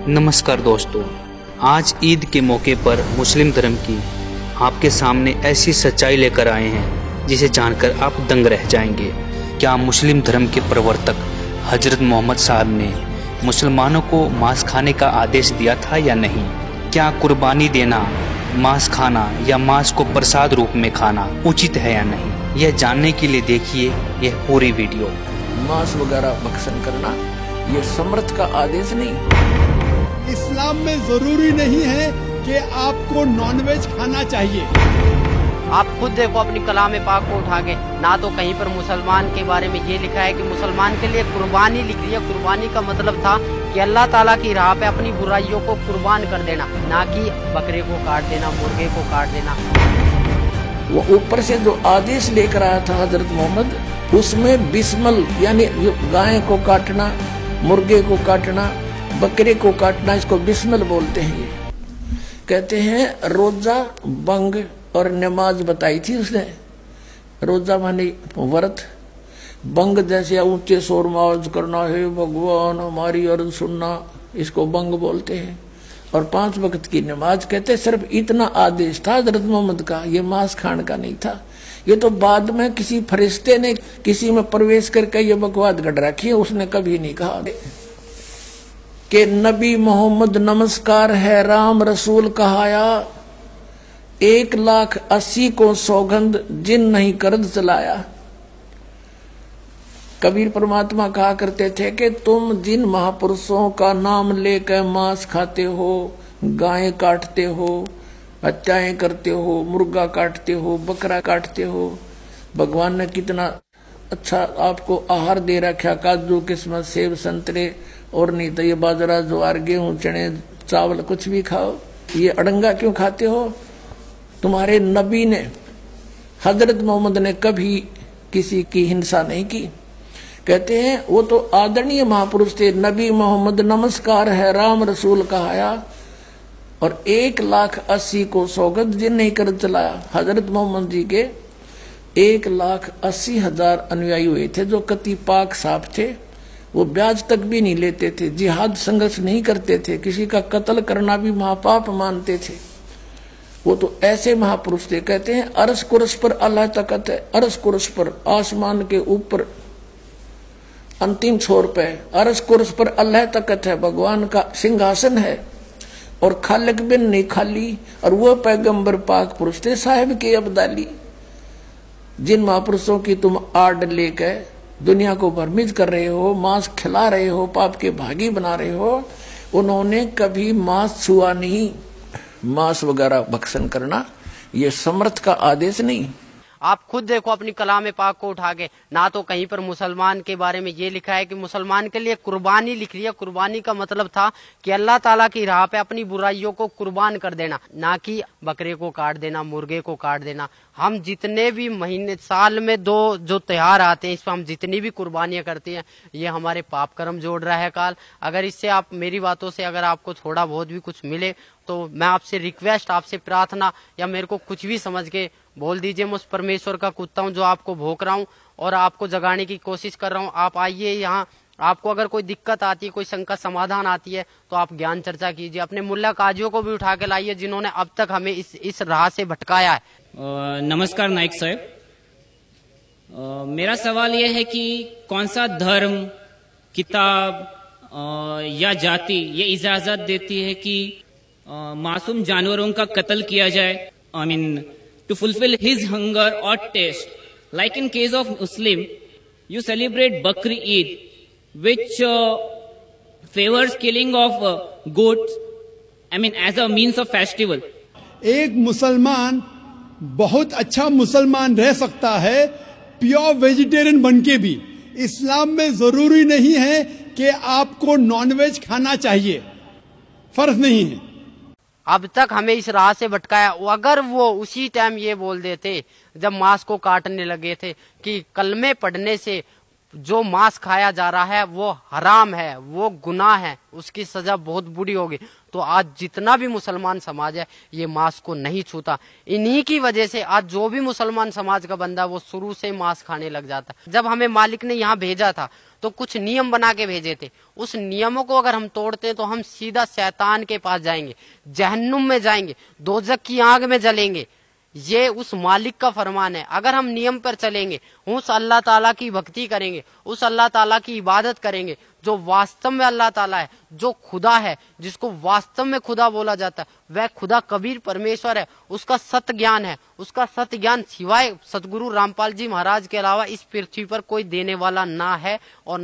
नमस्कार दोस्तों, आज ईद के मौके पर मुस्लिम धर्म की आपके सामने ऐसी सच्चाई लेकर आए हैं जिसे जानकर आप दंग रह जाएंगे। क्या मुस्लिम धर्म के प्रवर्तक हजरत मोहम्मद साहब ने मुसलमानों को मांस खाने का आदेश दिया था या नहीं? क्या कुर्बानी देना, मांस खाना या मांस को प्रसाद रूप में खाना उचित है या नहीं? यह जानने के लिए देखिए यह पूरी वीडियो। मांस वगैरह भक्षण करना ये समर्थ का आदेश नहीं। इस्लाम में जरूरी नहीं है कि आपको नॉनवेज खाना चाहिए। आप खुद देखो अपनी कलाम पाक को उठा के, ना तो कहीं पर मुसलमान के बारे में ये लिखा है कि मुसलमान के लिए कुर्बानी लिख रही है। कुर्बानी का मतलब था कि अल्लाह ताला की राह पे अपनी बुराइयों को कुर्बान कर देना, ना कि बकरे को काट देना, मुर्गे को काट देना। वो ऊपर से जो आदेश लेकर आया था हजरत मोहम्मद, उसमें बिस्मल यानी गाय को काटना, मुर्गे को काटना, बकरे को काटना, इसको बिस्मिल बोलते हैं। ये कहते हैं रोजा, बंग और नमाज बताई थी उसने। रोजा माने व्रत, बंग जैसे ऊंचे शोर में आवाज करना है भगवान हमारी अर्ज सुनना, इसको बंग बोलते हैं। और 5 वक्त की नमाज कहते सिर्फ इतना आदेश था हजरत मोहम्मद का, ये मांस खाने का नहीं था। ये तो बाद में किसी फरिश्ते ने किसी में प्रवेश करके ये बकवाद गढ़ रखी है। उसने कभी नहीं कहा कि नबी मोहम्मद नमस्कार है राम रसूल कहाया, 1,80,000 को सौगंध जिन नहीं करद चलाया। कबीर परमात्मा कहा करते थे कि तुम जिन महापुरुषों का नाम लेकर मांस खाते हो, गायें काटते हो, हत्याएं करते हो, मुर्गा काटते हो, बकरा काटते हो, भगवान ने कितना अच्छा आपको आहार दे रखा, काजू किस्मत सेब संतरे, और नहीं तो ये बाजरा ज्वार गेहूं चने चावल कुछ भी खाओ। ये अड़ंगा क्यों खाते हो? तुम्हारे नबी ने हजरत मोहम्मद ने कभी किसी की हिंसा नहीं की। कहते हैं वो तो आदरणीय महापुरुष थे। नबी मोहम्मद नमस्कार है राम रसूल कहाया, और 1,80,000 को सौगंध जिन नहीं कर चलाया। हजरत मोहम्मद जी के 1,80,000 अनुयायी हुए थे जो कति पाक साफ थे। वो ब्याज तक भी नहीं लेते थे, जिहाद संघर्ष नहीं करते थे, किसी का कत्ल करना भी महापाप मानते थे। वो तो ऐसे महापुरुष थे। कहते हैं अरस कुरस पर अल्लाह तकत है, अरस कुरस पर आसमान के ऊपर अंतिम छोर पे अरस कुरस पर अल्लाह तकत है, भगवान का सिंहासन है, और खालिक बिन नहीं खाली। और वो पैगंबर पाक पुरुष थे साहिब के अब्दाली। जिन महापुरुषों की तुम आड़ लेकर दुनिया को भ्रमित कर रहे हो, मांस खिला रहे हो, पाप के भागी बना रहे हो, उन्होंने कभी मांस छुआ नहीं। मांस वगैरह भक्षण करना ये समर्थ का आदेश नहीं। आप खुद देखो अपनी कलाम पाक को उठा के, ना तो कहीं पर मुसलमान के बारे में ये लिखा है कि मुसलमान के लिए कुर्बानी लिख रही है। कुर्बानी का मतलब था कि अल्लाह ताला की राह पे अपनी बुराइयों को कुर्बान कर देना, ना कि बकरे को काट देना, मुर्गे को काट देना। हम जितने भी महीने साल में 2 जो त्योहार आते हैं, इस पर हम जितनी भी कुर्बानियां करते हैं, ये हमारे पाप कर्म जोड़ रहा है काल। अगर इससे आप मेरी बातों से अगर आपको थोड़ा बहुत भी कुछ मिले तो मैं आपसे रिक्वेस्ट, आपसे प्रार्थना, या मेरे को कुछ भी समझ के बोल दीजिए। मैं उस परमेश्वर का कुत्ता हूँ जो आपको भोंक रहा हूँ और आपको जगाने की कोशिश कर रहा हूँ। आप आइए यहाँ। आपको अगर कोई दिक्कत आती है, कोई शंका समाधान आती है, तो आप ज्ञान चर्चा कीजिए। अपने मुल्ला काजियों को भी उठा के लाइए जिन्होंने अब तक हमें इस राह से भटकाया है। नमस्कार नाइक साहब, मेरा सवाल यह है कि कौन सा धर्म, किताब या जाति ये इजाजत देती है कि मासूम जानवरों का कत्ल किया जाए? I mean to fulfil his hunger और taste. Like in case of Muslim, you celebrate Bakri Eid, which favors killing of goats, I mean as a means of festival. एक मुसलमान बहुत अच्छा मुसलमान रह सकता है प्योर वेजिटेरियन बनके भी। इस्लाम में जरूरी नहीं है कि आपको नॉनवेज खाना चाहिए, फर्ज नहीं है। अब तक हमें इस राह से भटकाया। अगर वो उसी टाइम ये बोल देते जब मांस को काटने लगे थे कि कलमे पढ़ने से जो मांस खाया जा रहा है वो हराम है, वो गुनाह है, उसकी सजा बहुत बुरी होगी। तो आज जितना भी मुसलमान समाज है ये मांस को नहीं छूता। इन्हीं की वजह से आज जो भी मुसलमान समाज का बंदा वो शुरू से मांस खाने लग जाता। जब हमें मालिक ने यहाँ भेजा था तो कुछ नियम बना के भेजे थे, उस नियमों को अगर हम तोड़ते हैं तो हम सीधा शैतान के पास जाएंगे, जहन्नुम में जाएंगे, दोजख की आग में जलेंगे। ये उस मालिक का फरमान है। अगर हम नियम पर चलेंगे, उस अल्लाह ताला की भक्ति करेंगे, उस अल्लाह ताला की इबादत करेंगे जो वास्तव में अल्लाह ताला है, जो खुदा है, जिसको वास्तव में खुदा बोला जाता है, वह खुदा कबीर परमेश्वर है, उसका सत्य ज्ञान है। उसका सत्य ज्ञान सिवाय सतगुरु रामपाल जी महाराज के अलावा इस पृथ्वी पर कोई देने वाला ना है और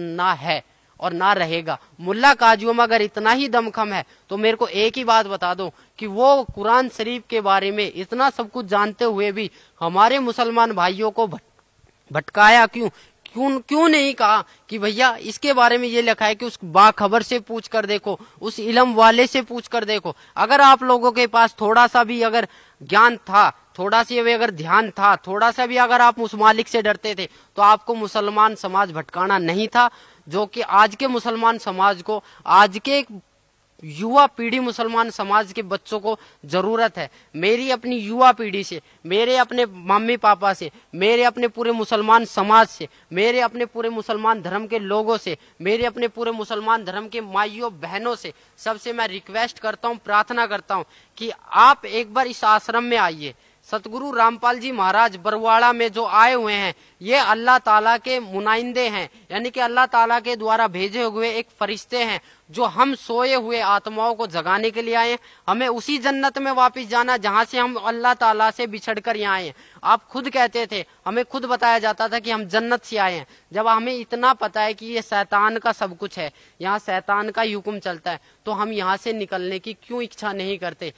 ना रहेगा। मुल्ला काजियों में अगर इतना ही दमखम है तो मेरे को एक ही बात बता दो कि वो कुरान शरीफ के बारे में इतना सब कुछ जानते हुए भी हमारे मुसलमान भाइयों को भटकाया क्यों नहीं कहा कि भैया इसके बारे में ये लिखा है कि उस बाखबर से पूछ कर देखो, उस इल्म वाले से पूछ कर देखो। अगर आप लोगों के पास थोड़ा सा भी अगर ज्ञान था, थोड़ा सा भी अगर ध्यान था, थोड़ा सा भी अगर आप उस मालिक से डरते थे तो आपको मुसलमान समाज भटकाना नहीं था, जो कि आज के मुसलमान समाज को, आज के युवा पीढ़ी मुसलमान समाज के बच्चों को जरूरत है। मेरी अपनी युवा पीढ़ी से, मेरे अपने मम्मी पापा से, मेरे अपने पूरे मुसलमान समाज से, मेरे अपने पूरे मुसलमान धर्म के लोगों से, मेरे अपने पूरे मुसलमान धर्म के माइयों बहनों से सबसे मैं रिक्वेस्ट करता हूँ, प्रार्थना करता हूँ कि आप एक बार इस आश्रम में आइए। सतगुरु रामपाल जी महाराज बरवाड़ा में जो आए हुए हैं ये अल्लाह ताला के मुनाइंदे हैं, यानी कि अल्लाह ताला के द्वारा भेजे हुए एक फरिश्ते हैं जो हम सोए हुए आत्माओं को जगाने के लिए आए हैं। हमें उसी जन्नत में वापस जाना जहां से हम अल्लाह ताला से बिछड़कर यहाँ आए हैं। आप खुद कहते थे, हमें खुद बताया जाता था कि हम जन्नत से आए हैं। जब हमें इतना पता है कि ये शैतान का सब कुछ है, यहाँ शैतान का ही हुक्म चलता है, तो हम यहाँ से निकलने की क्यों इच्छा नहीं करते।